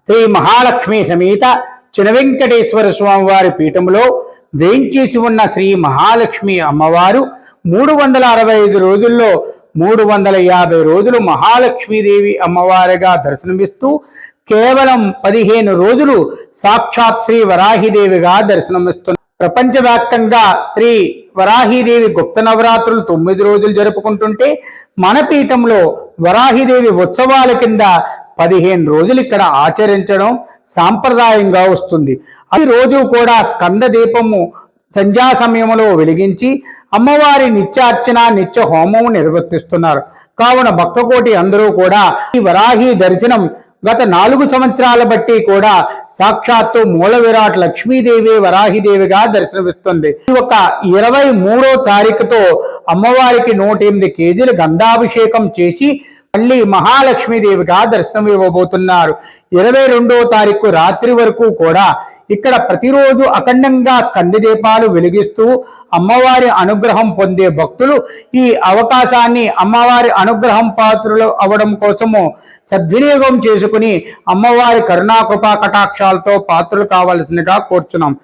శ్రీ మహాలక్ష్మి సమేత చినవెంకటేశ్వర స్వామి వారి పీఠంలో వేంచేసి ఉన్న శ్రీ మహాలక్ష్మి అమ్మవారు 365 రోజుల్లో 350 రోజులు మహాలక్ష్మీదేవి అమ్మవారిగా దర్శనమిస్తూ కేవలం 15 రోజులు సాక్షాత్ శ్రీ వరాహిదేవిగా దర్శనమిస్తున్నారు. ప్రపంచవ్యాప్తంగా శ్రీ వరాహిదేవి గుప్త నవరాత్రులు 9 రోజులు జరుపుకుంటుంటే మన పీఠంలో వరాహిదేవి ఉత్సవాల కింద 15 రోజులు ఇక్కడ ఆచరించడం సాంప్రదాయంగా వస్తుంది. అది రోజు కూడా స్కంద దీపము సంధ్యా సమయంలో వెలిగించి అమ్మవారి నిత్యార్చన నిత్య హోమం నిర్వర్తిస్తున్నారు. కావున భక్తకోటి అందరూ కూడా ఈ వరాహి దర్శనం గత 4 సంవత్సరాల బట్టి కూడా సాక్షాత్తు మూల విరాట్ లక్ష్మీదేవి వరాహిదేవిగా దర్శనమిస్తుంది. ఒక 23వ తారీఖుతో అమ్మవారికి 108 కేజీల గంధాభిషేకం చేసి మళ్ళీ మహాలక్ష్మీదేవిగా దర్శనం ఇవ్వబోతున్నారు. 22వ తారీఖు రాత్రి వరకు కూడా ఇక్కడ ప్రతిరోజు అఖండంగా స్కంద దీపాలు వెలిగిస్తూ అమ్మవారి అనుగ్రహం పొందే భక్తులు ఈ అవకాశాన్ని అమ్మవారి అనుగ్రహం పాత్రలు అవడం కోసము సద్వినియోగం చేసుకుని అమ్మవారి కరుణాకృపా కటాక్షాలతో పాత్రలు కావలసిందిగా కోరుచున్నాం.